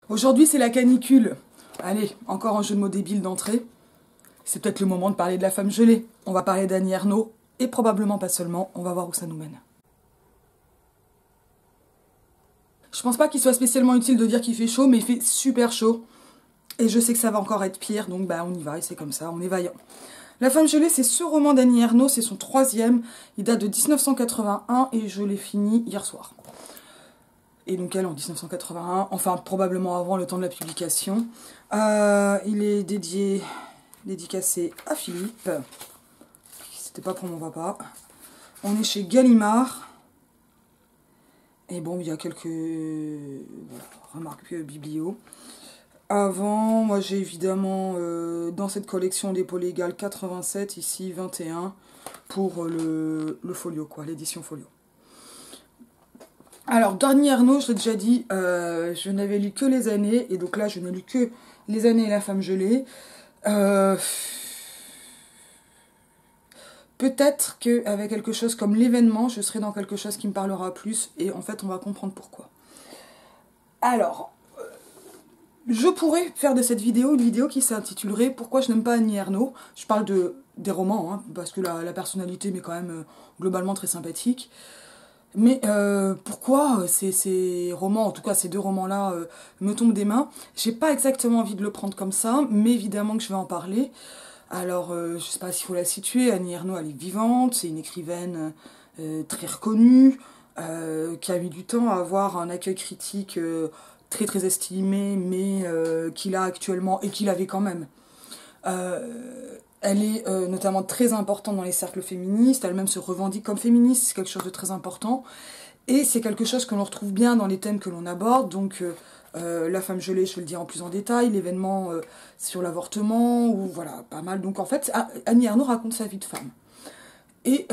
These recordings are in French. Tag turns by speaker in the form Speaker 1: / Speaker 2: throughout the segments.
Speaker 1: Aujourd'hui, c'est la canicule. Allez, encore un jeu de mots débile d'entrée. C'est peut-être le moment de parler de la femme gelée. On va parler d'Annie Ernaux, et probablement pas seulement, on va voir où ça nous mène. Je pense pas qu'il soit spécialement utile de dire qu'il fait chaud, mais il fait super chaud. Et je sais que ça va encore être pire, donc bah on y va, et c'est comme ça, on est vaillant. La femme gelée, c'est ce roman d'Annie Ernaux, c'est son 3e. Il date de 1981 et je l'ai fini hier soir. Et donc elle en 1981, enfin probablement avant le temps de la publication. Il est dédicacé à Philippe. C'était pas pour mon papa. On est chez Gallimard. Et bon, il y a quelques remarques biblio. Avant, moi j'ai évidemment dans cette collection dépôt légal 87, ici 21 pour le folio, quoi, l'édition folio. Alors, Annie Ernaux, je l'ai déjà dit, je n'avais lu que les années, et donc là, je n'ai lu que les années et la femme gelée. Peut-être qu'avec quelque chose comme l'événement, je serai dans quelque chose qui me parlera plus, et en fait, on va comprendre pourquoi. Alors, je pourrais faire de cette vidéo une vidéo qui s'intitulerait « Pourquoi je n'aime pas Annie Ernaux ». Je parle des romans, hein, parce que la personnalité m'est quand même globalement très sympathique. Mais pourquoi ces romans, en tout cas ces deux romans-là, me tombent des mains? J'ai pas exactement envie de le prendre comme ça, mais évidemment que je vais en parler. Alors, je sais pas s'il faut la situer, Annie Ernaux, elle est vivante, c'est une écrivaine très reconnue, qui a mis du temps à avoir un accueil critique très très estimé, mais qu'il a actuellement, et qu'il avait quand même. Elle est notamment très importante dans les cercles féministes, elle-même se revendique comme féministe, c'est quelque chose de très important. Et c'est quelque chose que l'on retrouve bien dans les thèmes que l'on aborde, donc la femme gelée, je vais le dire en plus en détail, l'événement sur l'avortement, ou voilà, pas mal. Donc en fait, Annie Ernaux raconte sa vie de femme. Et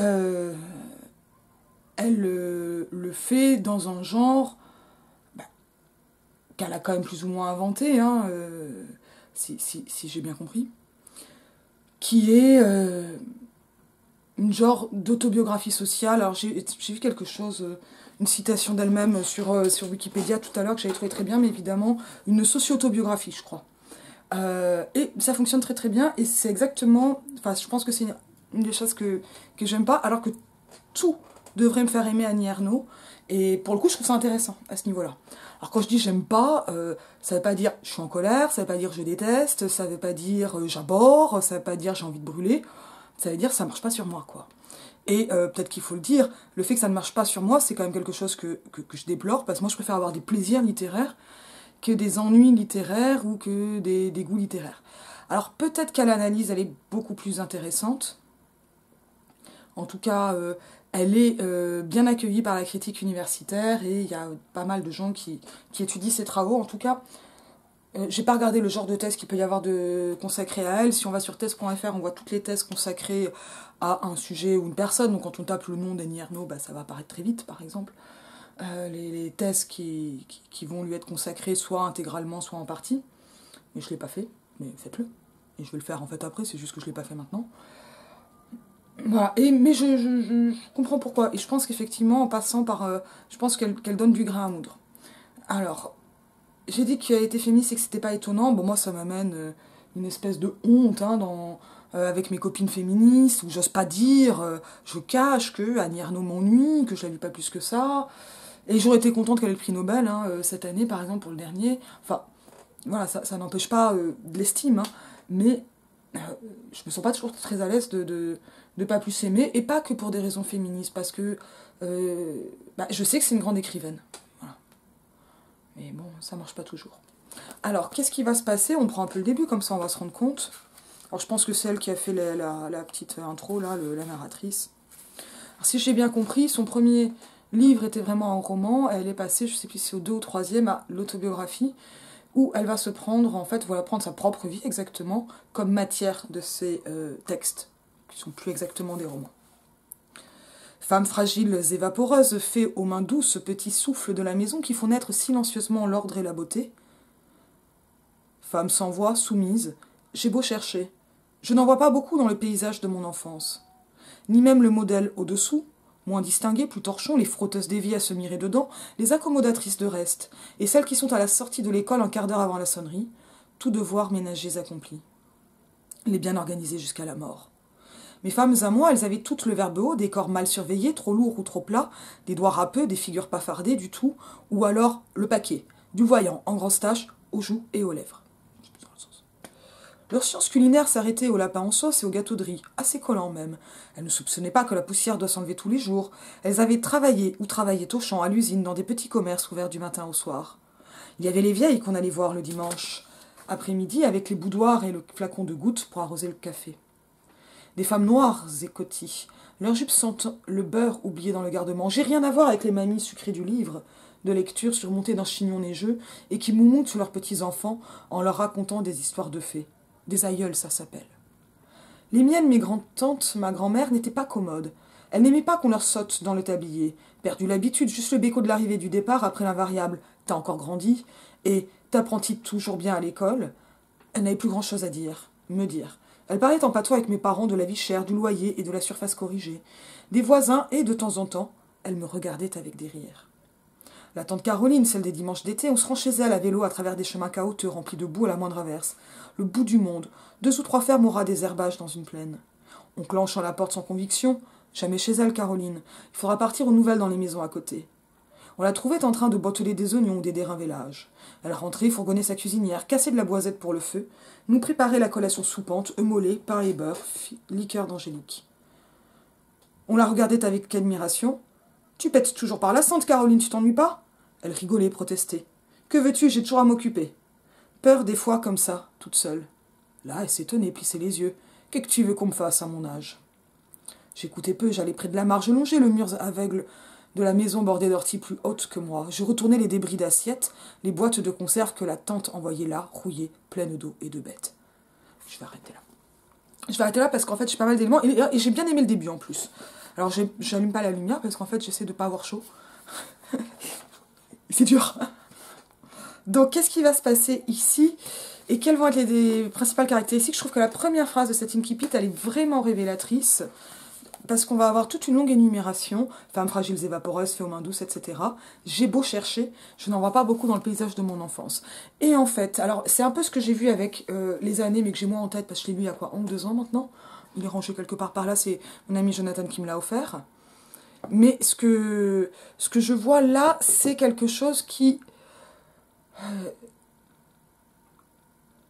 Speaker 1: elle le fait dans un genre qu'elle a quand même plus ou moins inventé, hein, si j'ai bien compris, qui est une genre d'autobiographie sociale. Alors j'ai vu quelque chose, une citation d'elle-même sur Wikipédia tout à l'heure que j'avais trouvé très bien, mais évidemment une socio-autobiographie, je crois. Et ça fonctionne très très bien, et c'est exactement, enfin je pense que c'est une des choses que j'aime pas, alors que tout devrait me faire aimer Annie Ernaux, et pour le coup je trouve ça intéressant à ce niveau-là. Alors quand je dis j'aime pas, ça veut pas dire je suis en colère, ça veut pas dire je déteste, ça veut pas dire j'abhorre, ça veut pas dire j'ai envie de brûler, ça veut dire ça marche pas sur moi, quoi. Et peut-être qu'il faut le dire, le fait que ça ne marche pas sur moi, c'est quand même quelque chose que je déplore, parce que moi je préfère avoir des plaisirs littéraires que des ennuis littéraires ou que des goûts littéraires. Alors peut-être qu'à l'analyse elle est beaucoup plus intéressante, en tout cas elle est bien accueillie par la critique universitaire, et il y a pas mal de gens qui étudient ses travaux. En tout cas, j'ai pas regardé le genre de thèse qu'il peut y avoir consacré à elle. Si on va sur thèse.fr, on voit toutes les thèses consacrées à un sujet ou une personne. Donc quand on tape le nom d'Annie Ernaux, bah, ça va apparaître très vite, par exemple. Les thèses qui vont lui être consacrées, soit intégralement, soit en partie. Mais je l'ai pas fait, mais faites-le. Et je vais le faire en fait après, c'est juste que je l'ai pas fait maintenant. Voilà, mais je comprends pourquoi. Et je pense qu'effectivement, en passant par... je pense qu'elle donne du grain à moudre. Alors, j'ai dit qu'il a été féministe et que c'était pas étonnant. Bon, moi, ça m'amène une espèce de honte, hein, avec mes copines féministes, où j'ose pas dire, je cache que Annie Ernaux m'ennuie, que je la lis pas plus que ça. Et j'aurais été contente qu'elle ait le prix Nobel, hein, cette année, par exemple, pour le dernier. Enfin, voilà, ça n'empêche pas de l'estime, hein, mais je me sens pas toujours très à l'aise de pas plus aimer, et pas que pour des raisons féministes, parce que je sais que c'est une grande écrivaine. Voilà. Mais bon, ça marche pas toujours. Alors, qu'est-ce qui va se passer? On prend un peu le début, comme ça on va se rendre compte. Alors, je pense que c'est elle qui a fait la petite intro, là, la narratrice. Alors, si j'ai bien compris, son premier livre était vraiment un roman, elle est passée, je sais plus si c'est au 2 ou 3e, à l'autobiographie, où elle va se prendre, en fait, voilà, prendre sa propre vie, exactement, comme matière de ses textes, qui sont plus exactement des romans. Femmes fragiles et vaporeuses, fées aux mains douces, petits souffles de la maison qui font naître silencieusement l'ordre et la beauté. Femmes sans voix, soumises, j'ai beau chercher, je n'en vois pas beaucoup dans le paysage de mon enfance. Ni même le modèle au-dessous, Moins distinguées, plus torchons, les frotteuses d'évier à se mirer dedans, les accommodatrices de reste, et celles qui sont à la sortie de l'école un quart d'heure avant la sonnerie, tous devoirs ménagers accomplis. Les bien organisées jusqu'à la mort. Mes femmes à moi, elles avaient toutes le verbe haut, des corps mal surveillés, trop lourds ou trop plats, des doigts râpeux, des figures pas fardées du tout, ou alors le paquet, du voyant, en grosses taches, aux joues et aux lèvres. Leur science culinaire s'arrêtait au lapin en sauce et au gâteau de riz, assez collant même. Elles ne soupçonnaient pas que la poussière doit s'enlever tous les jours. Elles avaient travaillé ou travaillaient au champ, à l'usine, dans des petits commerces ouverts du matin au soir. Il y avait les vieilles qu'on allait voir le dimanche, après-midi, avec les boudoirs et le flacon de gouttes pour arroser le café. Des femmes noires et cotis, leurs jupes sentant le beurre oublié dans le garde-manger, rien à voir avec les mamies sucrées du livre, de lecture surmontées d'un chignon neigeux, et qui moumontent sur leurs petits-enfants en leur racontant des histoires de fées. Des aïeuls, ça s'appelle. Les miennes, mes grandes-tantes, ma grand-mère, n'étaient pas commodes. Elles n'aimaient pas qu'on leur saute dans le tablier. Perdu l'habitude, juste le béco de l'arrivée du départ après l'invariable. T'as encore grandi et t'apprendis toujours bien à l'école. Elles n'avaient plus grand-chose à dire, me dire. Elles parlaient en patois avec mes parents de la vie chère, du loyer et de la surface corrigée. Des voisins et, de temps en temps, elles me regardaient avec des rires. La tante Caroline, celle des dimanches d'été, on se rend chez elle à vélo à travers des chemins caoteux remplis de boue à la moindre averse. Le bout du monde, 2 ou 3 fermes au ras des herbages dans une plaine. On clenche à la porte sans conviction. Jamais chez elle, Caroline. Il faudra partir aux nouvelles dans les maisons à côté. On la trouvait en train de botteler des oignons ou des dérinvélages. Elle rentrait, fourgonnait sa cuisinière, cassait de la boisette pour le feu, nous préparait la collation soupante, eumolée, pain et beurre, liqueur d'angélique. On la regardait avec admiration. « Tu pètes toujours par la sente, Caroline, tu t'ennuies pas ?» Elle rigolait, protestait. « Que veux-tu, j'ai toujours à m'occuper. » Peur des fois comme ça, toute seule. Là, elle s'étonnait, plissait les yeux. « Qu'est-ce que tu veux qu'on me fasse à mon âge ?» J'écoutais peu, j'allais près de la mare, je longeais le mur aveugle de la maison bordée d'orties plus hautes que moi. Je retournais les débris d'assiettes, les boîtes de conserve que la tante envoyait là, rouillées, pleines d'eau et de bêtes. Je vais arrêter là. Je vais arrêter là parce qu'en fait, j'ai pas mal d'éléments et j'ai bien aimé le début en plus. Alors, j'allume pas la lumière parce qu'en fait, j'essaie de pas avoir chaud. C'est dur. Donc, qu'est-ce qui va se passer ici et quelles vont être les principales caractéristiques? Je trouve que la première phrase de cette incipit, elle est vraiment révélatrice. Parce qu'on va avoir toute une longue énumération, femmes fragiles et vaporeuses, fées aux mains douces, etc. J'ai beau chercher, je n'en vois pas beaucoup dans le paysage de mon enfance. Et en fait, alors c'est un peu ce que j'ai vu avec les années, mais que j'ai moins en tête, parce que je l'ai lu il y a quoi, 1 ou 2 ans maintenant. Il est rangé quelque part par là, c'est mon ami Jonathan qui me l'a offert. Mais ce que je vois là, c'est quelque chose qui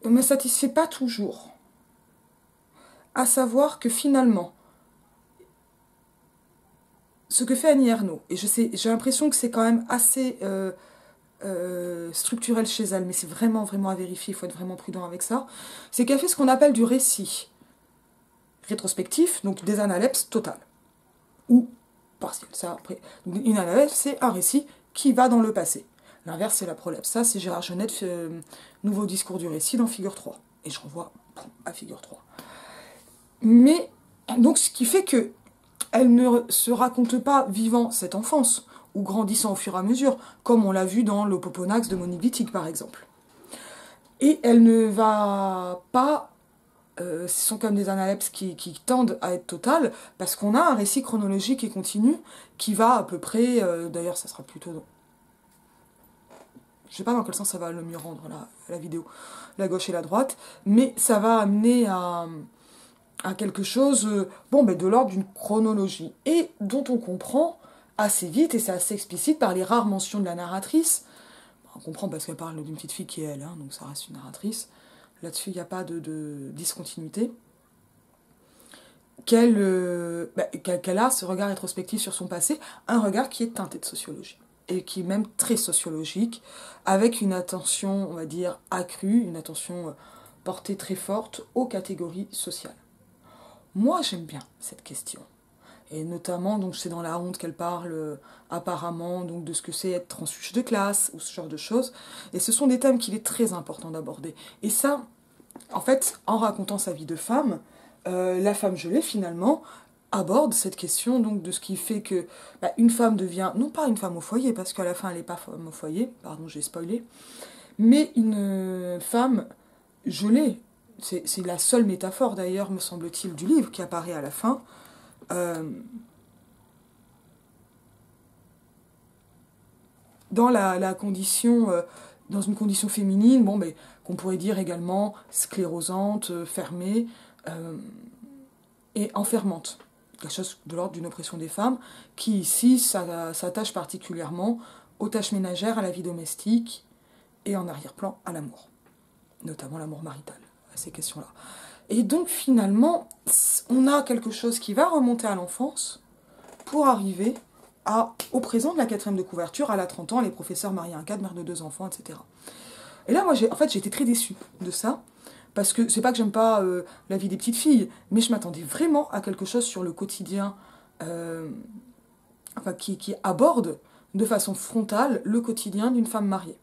Speaker 1: ne me satisfait pas toujours. À savoir que finalement, ce que fait Annie Ernaux, et j'ai l'impression que c'est quand même assez structurel chez elle, mais c'est vraiment, vraiment à vérifier, il faut être vraiment prudent avec ça, c'est qu'elle fait ce qu'on appelle du récit rétrospectif, donc des analepses totales, ou partielles. Ça, après. Donc, une analepse, c'est un récit qui va dans le passé. L'inverse, c'est la prolepse. Ça, c'est Gérard Genette, Nouveau discours du récit dans Figure 3. Et je renvoie à Figure 3. Mais, donc, ce qui fait que elle ne se raconte pas vivant cette enfance, ou grandissant au fur et à mesure, comme on l'a vu dans l'Opoponax de Monique Wittig, par exemple. Et elle ne va pas... ce sont comme des analepses qui tendent à être totales, parce qu'on a un récit chronologique et continu qui va à peu près... D'ailleurs, ça sera plutôt... Je sais pas dans quel sens ça va le mieux rendre, la vidéo, la gauche et la droite, mais ça va amener à quelque chose de l'ordre d'une chronologie, et dont on comprend assez vite, et c'est assez explicite par les rares mentions de la narratrice. On comprend parce qu'elle parle d'une petite fille qui est elle, hein, donc ça reste une narratrice. Là-dessus, il n'y a pas de discontinuité. Qu'elle a ce regard rétrospectif sur son passé, un regard qui est teinté de sociologie, et qui est même très sociologique, avec une attention, on va dire, accrue, une attention portée très forte aux catégories sociales. Moi, j'aime bien cette question. Et notamment, donc, c'est dans La Honte qu'elle parle apparemment donc, de ce que c'est être transfuge de classe, ou ce genre de choses. Et ce sont des thèmes qu'il est très important d'aborder. Et ça, en fait, en racontant sa vie de femme, La femme gelée, finalement, aborde cette question donc, de ce qui fait que une femme devient, non pas une femme au foyer, parce qu'à la fin, elle n'est pas femme au foyer, pardon, j'ai spoilé, mais une femme gelée. C'est la seule métaphore, d'ailleurs, me semble-t-il, du livre qui apparaît à la fin. dans la condition, dans une condition féminine, bon, mais qu'on pourrait dire également sclérosante, fermée et enfermante. Quelque chose de l'ordre d'une oppression des femmes, qui ici s'attache particulièrement aux tâches ménagères, à la vie domestique et en arrière-plan à l'amour, notamment l'amour marital, à ces questions-là. Et donc finalement, on a quelque chose qui va remonter à l'enfance pour arriver au présent de la 4e de couverture, à la 30 ans, les professeurs mariés un cadre, mère de 2 enfants, etc. Et là, moi, j'ai été très déçue de ça, parce que c'est pas que j'aime pas la vie des petites filles, mais je m'attendais vraiment à quelque chose sur le quotidien, qui aborde de façon frontale le quotidien d'une femme mariée.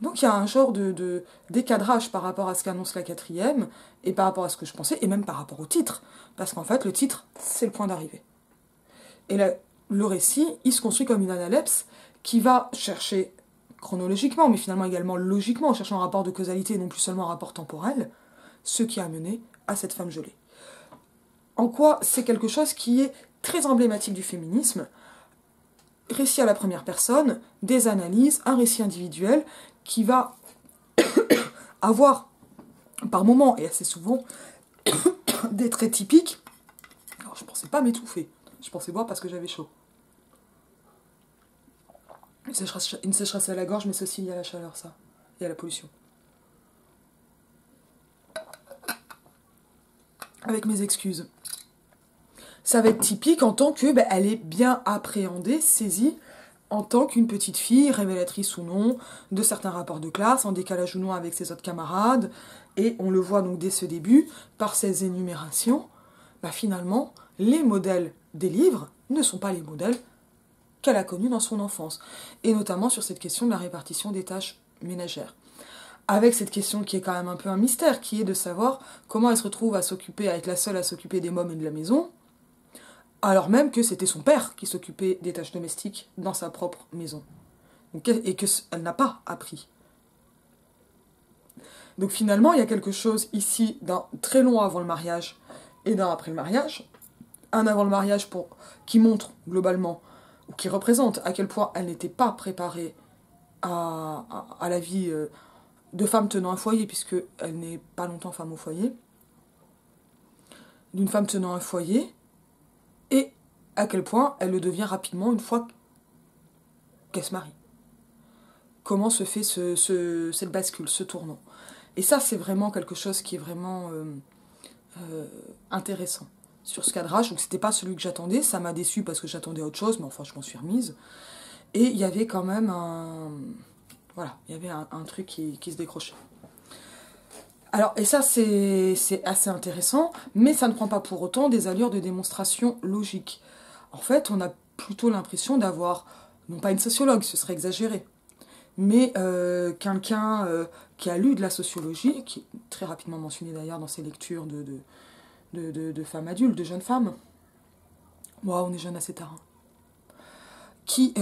Speaker 1: Donc il y a un genre de décadrage par rapport à ce qu'annonce la 4e, et par rapport à ce que je pensais, et même par rapport au titre, parce qu'en fait, le titre, c'est le point d'arrivée. Et le récit, il se construit comme une analepse qui va chercher chronologiquement, mais finalement également logiquement, en cherchant un rapport de causalité et non plus seulement un rapport temporel, ce qui a mené à cette femme gelée. En quoi c'est quelque chose qui est très emblématique du féminisme, récit à la première personne, des analyses, un récit individuel qui va avoir, par moments et assez souvent, des traits typiques. Alors je pensais pas m'étouffer, je pensais boire parce que j'avais chaud. Une sécheresse à la gorge, mais c'est aussi lié à la chaleur, ça, et à la pollution. Avec mes excuses. Ça va être typique en tant que, elle est bien appréhendée, saisie, en tant qu'une petite fille, révélatrice ou non, de certains rapports de classe, en décalage ou non avec ses autres camarades, et on le voit donc dès ce début, par ces énumérations, finalement, les modèles des livres ne sont pas les modèles qu'elle a connus dans son enfance, et notamment sur cette question de la répartition des tâches ménagères. Avec cette question qui est quand même un peu un mystère, qui est de savoir comment elle se retrouve à être la seule à s'occuper des mômes et de la maison, alors même que c'était son père qui s'occupait des tâches domestiques dans sa propre maison. Et qu'elle n'a pas appris. Donc finalement, il y a quelque chose ici d'un très long avant le mariage et d'un après le mariage. Un avant le mariage qui montre globalement, ou qui représente à quel point elle n'était pas préparée à la vie de femme tenant un foyer, puisqu'elle n'est pas longtemps femme au foyer, d'une femme tenant un foyer, et à quel point elle le devient rapidement une fois qu'elle se marie. Comment se fait cette bascule, ce tournant. Et ça, c'est vraiment quelque chose qui est vraiment intéressant sur ce cadrage. Donc c'était pas celui que j'attendais, ça m'a déçue parce que j'attendais autre chose, mais enfin je m'en suis remise. Et il y avait quand même un truc qui se décrochait. Alors, et ça c'est assez intéressant, mais ça ne prend pas pour autant des allures de démonstration logique. En fait, on a plutôt l'impression d'avoir, non pas une sociologue, ce serait exagéré, mais quelqu'un qui a lu de la sociologie, qui est très rapidement mentionné d'ailleurs dans ses lectures de femmes adultes, de jeunes femmes. On est jeunes assez tard. Qui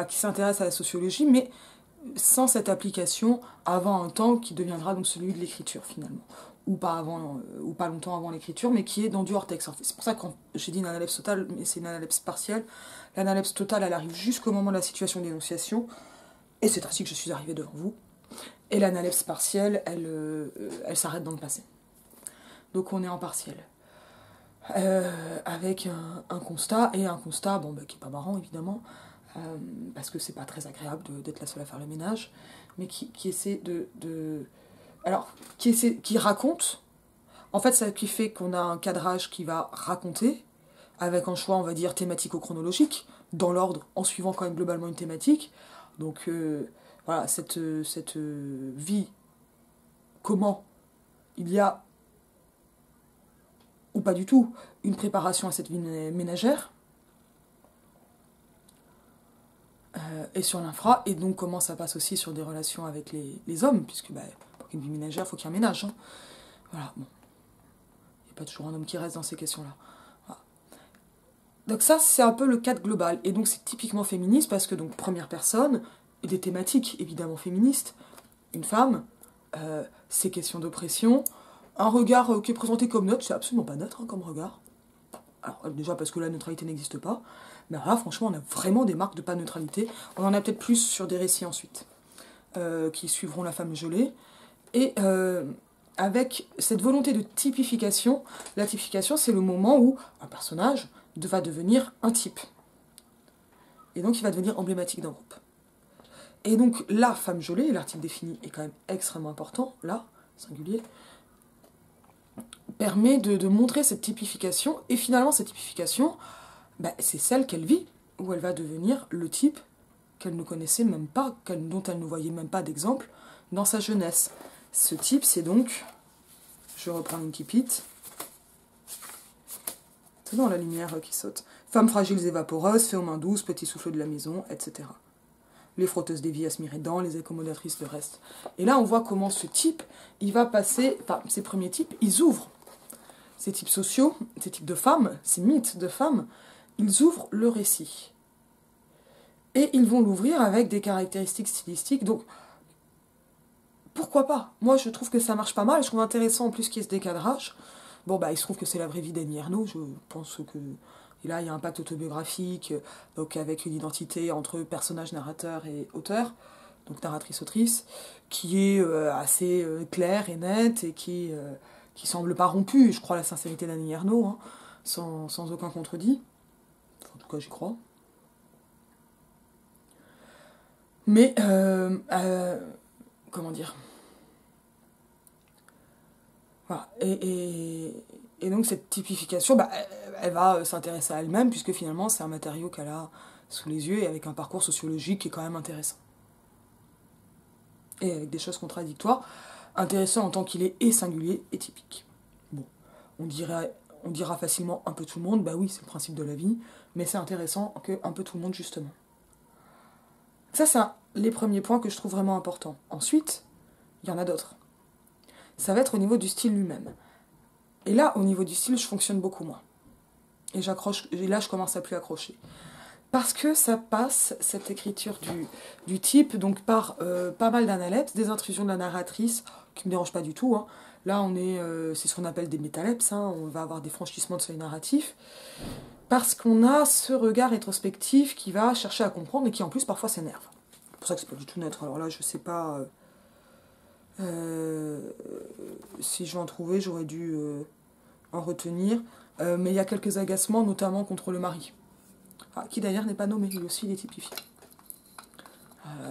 Speaker 1: s'intéresse à la sociologie, mais sans cette application avant un temps qui deviendra donc celui de l'écriture finalement. Ou pas longtemps avant l'écriture, mais qui est dans du hors-texte. C'est pour ça que quand j'ai dit une analepse totale, mais c'est une analepse partielle. L'analepse totale, elle arrive jusqu'au moment de la situation d'énonciation, et c'est ainsi que je suis arrivée devant vous. Et l'analepse partielle, elle s'arrête dans le passé. Donc on est en partiel. Avec un constat, et un constat qui est pas marrant évidemment, parce que c'est pas très agréable d'être la seule à faire le ménage, mais qui essaie qui raconte, en fait, ça qui fait qu'on a un cadrage qui va raconter, avec un choix, on va dire, thématico-chronologique, dans l'ordre, en suivant quand même globalement une thématique. Donc, cette vie, comment il y a, ou pas du tout, une préparation à cette vie ménagère, et sur l'infra, et donc comment ça passe aussi sur des relations avec les hommes, puisque pour qu'une vie ménagère, il faut qu'il y ait un ménage. Hein. Voilà, bon. Il n'y a pas toujours un homme qui reste dans ces questions-là. Voilà. Donc ça, c'est un peu le cadre global. Et donc c'est typiquement féministe, parce que donc première personne, et des thématiques évidemment féministes, une femme, ces questions d'oppression, un regard qui est présenté comme neutre, c'est absolument pas neutre comme regard. Alors déjà parce que la neutralité n'existe pas, mais alors là franchement on a vraiment des marques de pas neutralité. On en a peut-être plus sur des récits ensuite, qui suivront La Femme gelée. Et avec cette volonté de typification, la typification c'est le moment où un personnage va devenir un type. Et donc il va devenir emblématique d'un groupe. Et donc La Femme gelée, l'article défini est quand même extrêmement important, là, singulier, permet de montrer cette typification, et finalement cette typification, bah, c'est celle qu'elle vit, où elle va devenir le type qu'elle ne connaissait même pas, dont elle ne voyait même pas d'exemple dans sa jeunesse. Ce type, c'est donc, je reprends Linky c'est dans la lumière qui saute, femmes fragiles et vaporeuses, fées aux mains douces, petits souffles de la maison, etc. Les frotteuses des vies à se mirer dedans, les accommodatrices de reste. Et là, on voit comment ce type, il va passer, enfin, ces premiers types, ils ouvrent. Ces types sociaux, ces types de femmes, ces mythes de femmes, ils ouvrent le récit. Et ils vont l'ouvrir avec des caractéristiques stylistiques, donc pourquoi pas? Moi, je trouve que ça marche pas mal, je trouve intéressant en plus qu'il y ait ce décadrage. Bon, bah, il se trouve que c'est la vraie vie d'Annie Ernaux, je pense que... Et là, il y a un pacte autobiographique, donc avec une identité entre personnage, narrateur et auteur, donc narratrice-autrice, qui est assez claire et nette et qui semble pas rompue. Je crois à la sincérité d'Annie Ernaux, hein, sans aucun contredit. Enfin, en tout cas, j'y crois. Mais, comment dire? Voilà. Et donc cette typification, bah, elle va s'intéresser à elle-même, puisque finalement c'est un matériau qu'elle a sous les yeux et avec un parcours sociologique qui est quand même intéressant. Et avec des choses contradictoires, intéressant en tant qu'il est et singulier et typique. Bon, on dira facilement un peu tout le monde, bah oui, c'est le principe de la vie, mais c'est intéressant que un peu tout le monde justement. Ça, c'est les premiers points que je trouve vraiment importants. Ensuite, il y en a d'autres. Ça va être au niveau du style lui-même. Et là, au niveau du style, je fonctionne beaucoup moins. Et là, je commence à plus accrocher. Parce que ça passe, cette écriture du type, donc par pas mal d'analepses, des intrusions de la narratrice, qui me dérangent pas du tout. Hein. Là, c'est ce qu'on appelle des métalepses, hein. On va avoir des franchissements de seuil narratif. Parce qu'on a ce regard rétrospectif qui va chercher à comprendre et qui en plus parfois s'énerve. C'est pour ça que c'est pas du tout neutre. Alors là, je sais pas si je vais en trouver, j'aurais dû en retenir. Mais il y a quelques agacements, notamment contre le mari. Qui d'ailleurs n'est pas nommé, lui aussi il est typifié.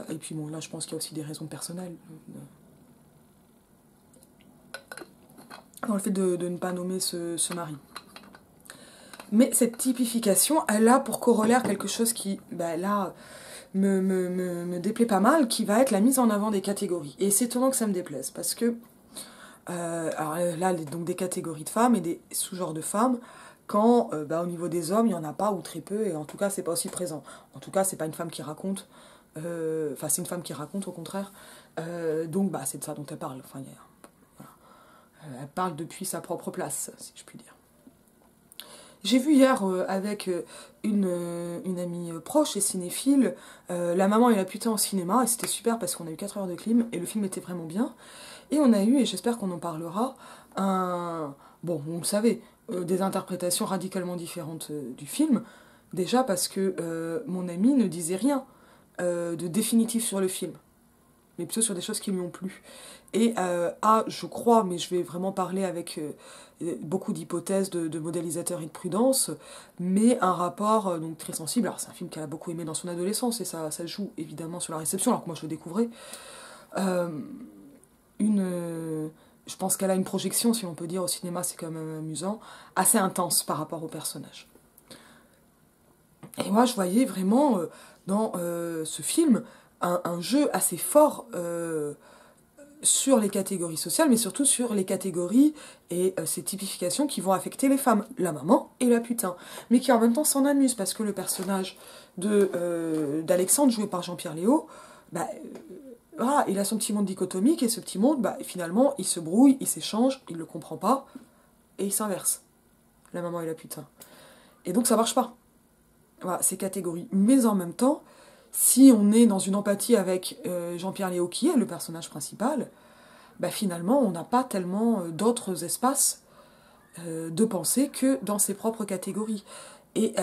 Speaker 1: Et puis bon, là je pense qu'il y a aussi des raisons personnelles. Dans le fait de ne pas nommer ce mari. Mais cette typification, elle a pour corollaire quelque chose qui, là, me déplaît pas mal, qui va être la mise en avant des catégories. Et c'est étonnant que ça me déplaise, parce que, alors là, donc des catégories de femmes et des sous-genres de femmes, quand au niveau des hommes, il n'y en a pas ou très peu, et en tout cas, c'est pas aussi présent. En tout cas, c'est pas une femme qui raconte, c'est une femme qui raconte au contraire, donc c'est de ça dont elle parle. Enfin, voilà. Elle parle depuis sa propre place, si je puis dire. J'ai vu hier avec une amie proche et cinéphile, La maman et la putain au cinéma, et c'était super parce qu'on a eu 4 heures de clim, et le film était vraiment bien. Et on a eu, et j'espère qu'on en parlera, bon, vous le savez, des interprétations radicalement différentes du film. Déjà parce que mon amie ne disait rien de définitif sur le film, mais plutôt sur des choses qui lui ont plu. Et je crois, mais je vais vraiment parler avec beaucoup d'hypothèses de modélisateurs et de prudence, mais un rapport donc très sensible. Alors c'est un film qu'elle a beaucoup aimé dans son adolescence, et ça joue évidemment sur la réception, alors que moi je le découvrais. Je pense qu'elle a une projection, si on peut dire, au cinéma, c'est quand même amusant, assez intense par rapport au personnage. Et moi, je voyais vraiment dans ce film un jeu assez fort sur les catégories sociales, mais surtout sur les catégories et ces typifications qui vont affecter les femmes, la maman et la putain, mais qui en même temps s'en amusent, parce que le personnage d'Alexandre, joué par Jean-Pierre Léaud, voilà, il a son petit monde dichotomique, et ce petit monde, finalement, il se brouille, il s'échange, il le comprend pas, et il s'inverse, la maman et la putain. Et donc ça marche pas. Voilà, ces catégories. Mais en même temps, si on est dans une empathie avec Jean-Pierre Léaud, qui est le personnage principal, finalement, on n'a pas tellement d'autres espaces de penser que dans ses propres catégories. Et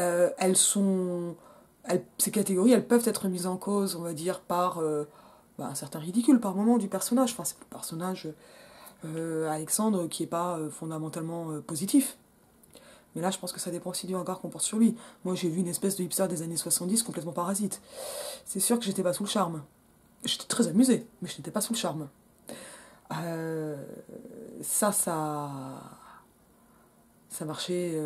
Speaker 1: ces catégories, elles peuvent être mises en cause, on va dire, par un certain ridicule par moment du personnage. Enfin, c'est le personnage Alexandre qui est pas fondamentalement positif. Mais là, je pense que ça dépend aussi du regard qu'on porte sur lui. Moi, j'ai vu une espèce de hipster des années 70 complètement parasite. C'est sûr que j'étais pas sous le charme. J'étais très amusée, mais je n'étais pas sous le charme. Euh, ça marchait.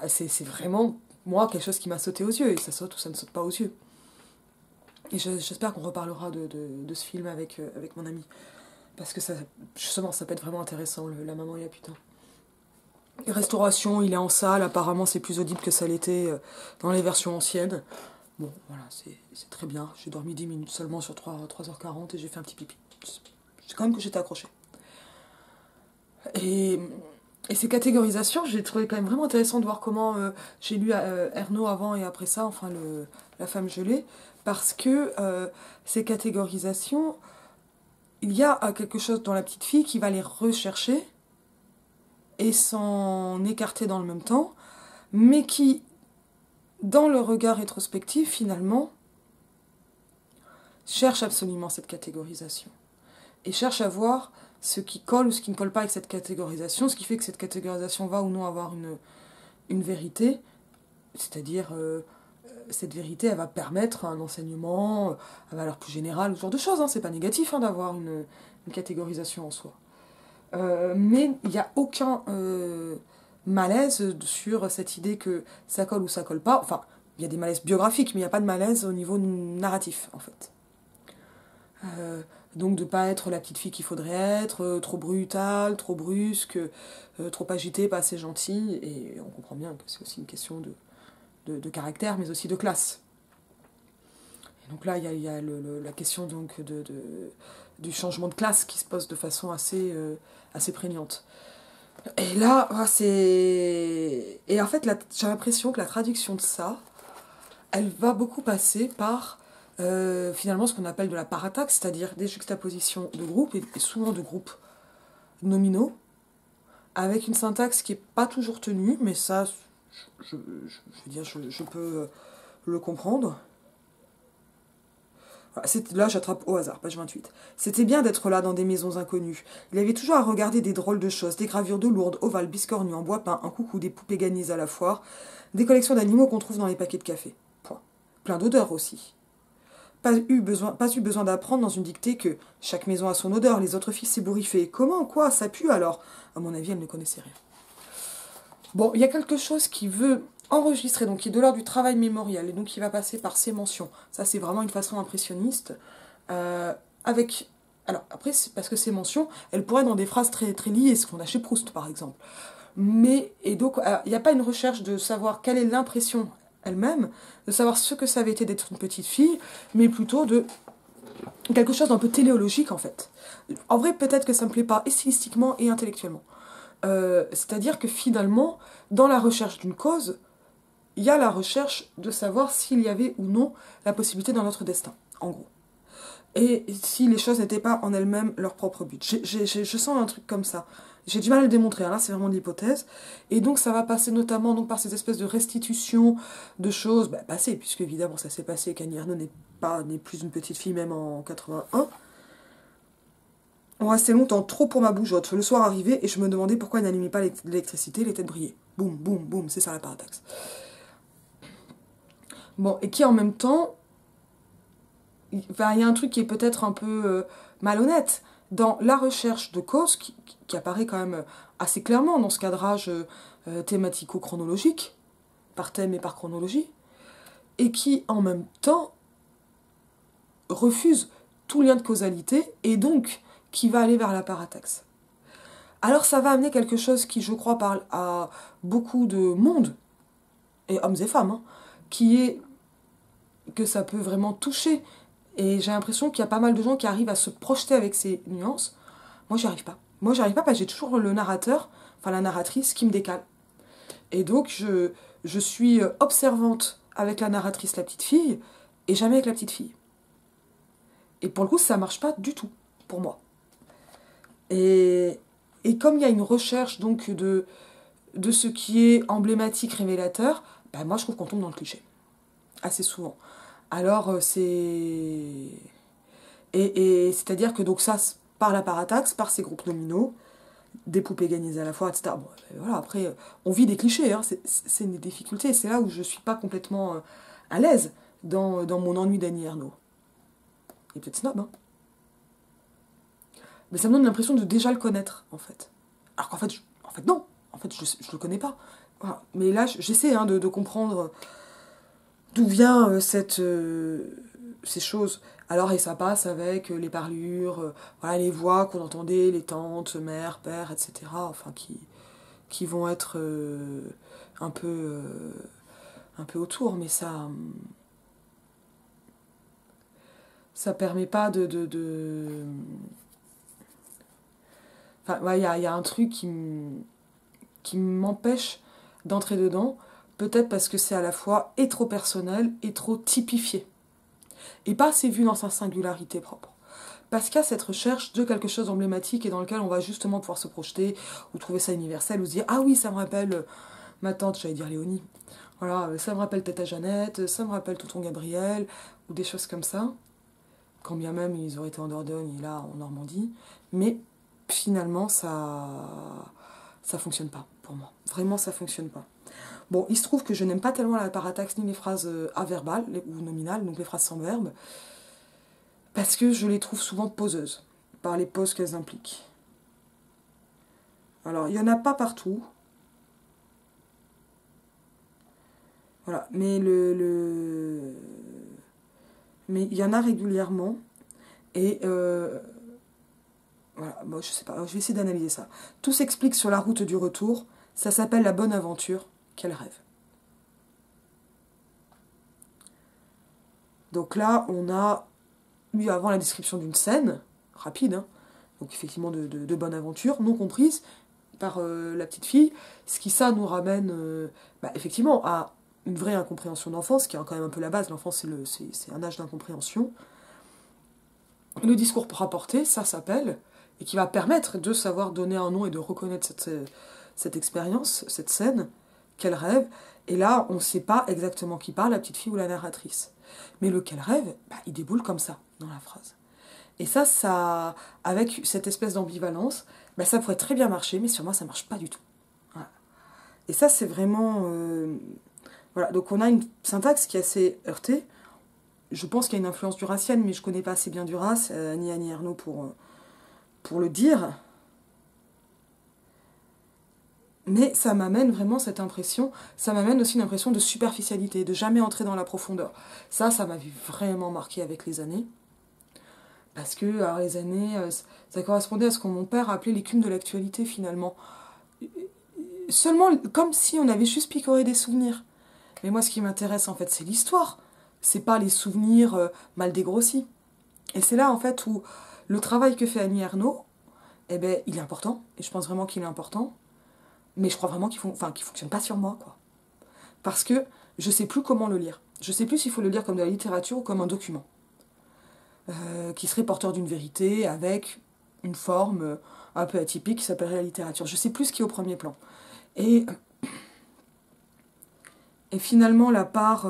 Speaker 1: C'est vraiment, moi, quelque chose qui m'a sauté aux yeux. Et ça saute ou ça ne saute pas aux yeux. Et j'espère qu'on reparlera de ce film avec mon ami. Parce que ça, justement, ça peut être vraiment intéressant, La maman et la putain. Restauration, il est en salle, apparemment c'est plus audible que ça l'était dans les versions anciennes. Bon, voilà, c'est très bien. J'ai dormi 10 minutes seulement sur 3h40 et j'ai fait un petit pipi. C'est quand même que j'étais accrochée. Et ces catégorisations, j'ai trouvé quand même vraiment intéressant de voir comment j'ai lu Ernaud avant et après ça, enfin La femme gelée, parce que ces catégorisations, il y a quelque chose dans la petite fille qui va les rechercher et s'en écarter dans le même temps, mais qui, dans le regard rétrospectif, finalement, cherche absolument cette catégorisation. Et cherche à voir ce qui colle ou ce qui ne colle pas avec cette catégorisation, ce qui fait que cette catégorisation va ou non avoir une vérité, c'est-à-dire cette vérité, elle va permettre un enseignement à valeur plus générale, ce genre de choses, hein. C'est pas négatif d'avoir une catégorisation en soi. Mais il n'y a aucun malaise sur cette idée que ça colle ou ça colle pas. Enfin, il y a des malaises biographiques, mais il n'y a pas de malaise au niveau narratif, en fait. Donc de ne pas être la petite fille qu'il faudrait être, trop brutale, trop brusque, trop agitée, pas assez gentille. Et on comprend bien que c'est aussi une question de caractère, mais aussi de classe. Et donc là, il y a la question donc du changement de classe qui se pose de façon assez prégnante. Et là, c'est... Et en fait, j'ai l'impression que la traduction de ça, elle va beaucoup passer par finalement ce qu'on appelle de la parataxe, c'est-à-dire des juxtapositions de groupes, et souvent de groupes nominaux, avec une syntaxe qui n'est pas toujours tenue, mais ça, je veux dire, je peux le comprendre. Là, j'attrape au hasard, page 28. C'était bien d'être là dans des maisons inconnues. Il avait toujours à regarder des drôles de choses, des gravures de Lourdes, ovales, biscornues en bois peint, un coucou, des poupées gagnées à la foire, des collections d'animaux qu'on trouve dans les paquets de café. Point. Plein d'odeurs aussi. Pas eu besoin d'apprendre dans une dictée que chaque maison a son odeur, les autres filles s'ébouriffaient. Comment, quoi, ça pue alors? À mon avis, elle ne connaissait rien. Bon, il y a quelque chose qui veut enregistrer, donc qui est de l'ordre du travail mémorial, et donc qui va passer par ces mentions. Ça, c'est vraiment une façon impressionniste. Avec... Alors, après, c'est parce que ces mentions, elles pourraient être dans des phrases très, très liées, ce qu'on a chez Proust, par exemple. Mais, et donc, il n'y a pas une recherche de savoir quelle est l'impression elle-même, de savoir ce que ça avait été d'être une petite fille, mais plutôt de quelque chose d'un peu téléologique, en fait. En vrai, peut-être que ça me plaît pas, et stylistiquement et intellectuellement. C'est-à-dire que finalement, dans la recherche d'une cause, il y a la recherche de savoir s'il y avait ou non la possibilité dans notre destin, en gros. Et si les choses n'étaient pas en elles-mêmes leur propre but. Je sens un truc comme ça. J'ai du mal à le démontrer, hein, là c'est vraiment de l'hypothèse. Et donc ça va passer notamment donc, par ces espèces de restitutions de choses passées, puisque évidemment ça s'est passé qu'Annie Ernaux n'est plus une petite fille même en 81. On restait longtemps trop pour ma bougeotte. Le soir arrivait et je me demandais pourquoi elle n'allumait pas l'électricité, les têtes brillaient. Boum, boum, boum, c'est ça la parataxe. Bon, et qui en même temps, il y a un truc qui est peut-être un peu malhonnête dans la recherche de causes qui apparaît quand même assez clairement dans ce cadrage thématico-chronologique, par thème et par chronologie, et qui en même temps refuse tout lien de causalité et donc qui va aller vers la parataxe. Alors ça va amener quelque chose qui, je crois, parle à beaucoup de monde, et hommes et femmes, hein, qui est que ça peut vraiment toucher. Et j'ai l'impression qu'il y a pas mal de gens qui arrivent à se projeter avec ces nuances. Moi, j'y arrive pas. Moi, j'y arrive pas parce que j'ai toujours le narrateur, enfin la narratrice, qui me décale. Et donc, je suis observante avec la narratrice, la petite fille, et jamais avec la petite fille. Et pour le coup, ça marche pas du tout, pour moi. Et Et comme il y a une recherche donc de ce qui est emblématique, révélateur, bah, moi je trouve qu'on tombe dans le cliché. Assez souvent. Alors et c'est-à-dire que donc ça, par la parataxe, par ces groupes nominaux, des poupées gagnées à la fois, etc. Bon, voilà, après, on vit des clichés, hein, c'est une difficulté, c'est là où je suis pas complètement à l'aise dans mon ennui d'Annie Ernaux. Il est peut-être snob, hein. Mais ça me donne l'impression de déjà le connaître, en fait. Alors qu'en fait, non. En fait, je le connais pas. Voilà. Mais là, j'essaie hein, de comprendre d'où vient ces choses. Alors, et ça passe avec les parlures, voilà, les voix qu'on entendait, les tantes, mères, pères, etc. Enfin, qui vont être un peu autour, mais ça permet pas Enfin, ouais, y a un truc qui m'empêche d'entrer dedans, peut-être parce que c'est à la fois et trop personnel et trop typifié, et pas assez vu dans sa singularité propre. Parce qu'il y a cette recherche de quelque chose d'emblématique et dans lequel on va justement pouvoir se projeter, ou trouver ça universel, ou se dire « Ah oui, ça me rappelle ma tante, j'allais dire Léonie. Voilà, ça me rappelle Tata Jeannette, ça me rappelle Tonton Gabriel, ou des choses comme ça. » Quand bien même ils auraient été en Dordogne et là en Normandie. Mais finalement, ça fonctionne pas pour moi. Vraiment, ça fonctionne pas. Bon, il se trouve que je n'aime pas tellement la parataxe ni les phrases averbales ou nominales, donc les phrases sans verbe, parce que je les trouve souvent poseuses, par les poses qu'elles impliquent. Alors, il n'y en a pas partout. Voilà, mais mais il y en a régulièrement. Et voilà, bon, je sais pas, je vais essayer d'analyser ça. Tout s'explique sur la route du retour. Ça s'appelle la bonne aventure. Quel rêve. Donc là, on a eu avant la description d'une scène, rapide, hein, donc effectivement de bonne aventure, non comprise par la petite fille, ce qui ça nous ramène effectivement à une vraie incompréhension d'enfance, qui est quand même un peu la base. L'enfance, c'est un âge d'incompréhension. Le discours rapporté, ça s'appelle, et qui va permettre de savoir donner un nom et de reconnaître cette expérience, cette scène, quel rêve. Et là, on ne sait pas exactement qui parle, la petite fille ou la narratrice. Mais le quel rêve, il déboule comme ça, dans la phrase. Et ça avec cette espèce d'ambivalence, ça pourrait très bien marcher, mais sur moi, ça ne marche pas du tout. Voilà. Et ça, c'est vraiment... Voilà, donc on a une syntaxe qui est assez heurtée. Je pense qu'il y a une influence duracienne, mais je ne connais pas assez bien Duras, ni Annie Ernaux pour le dire. Mais ça m'amène vraiment cette impression, ça m'amène aussi une impression de superficialité, de jamais entrer dans la profondeur. Ça m'avait vraiment marqué avec les années. Parce que, alors les années, ça correspondait à ce que mon père appelait l'écume de l'actualité finalement. Seulement comme si on avait juste picoré des souvenirs. Mais moi, ce qui m'intéresse, en fait, c'est l'histoire. C'est pas les souvenirs mal dégrossis. Et c'est là, en fait, où le travail que fait Annie Ernaux, il est important. Et je pense vraiment qu'il est important. Mais je crois vraiment qu'il fonctionne pas sur moi, quoi. Parce que je sais plus comment le lire. Je sais plus s'il faut le lire comme de la littérature ou comme un document. Qui serait porteur d'une vérité avec une forme un peu atypique qui s'appellerait la littérature. Je sais plus ce qui est au premier plan. Et finalement, la part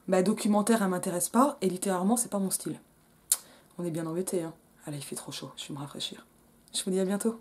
Speaker 1: documentaire, elle m'intéresse pas, et littérairement, c'est pas mon style. On est bien embêtés, hein. Ah là, il fait trop chaud, je vais me rafraîchir. Je vous dis à bientôt.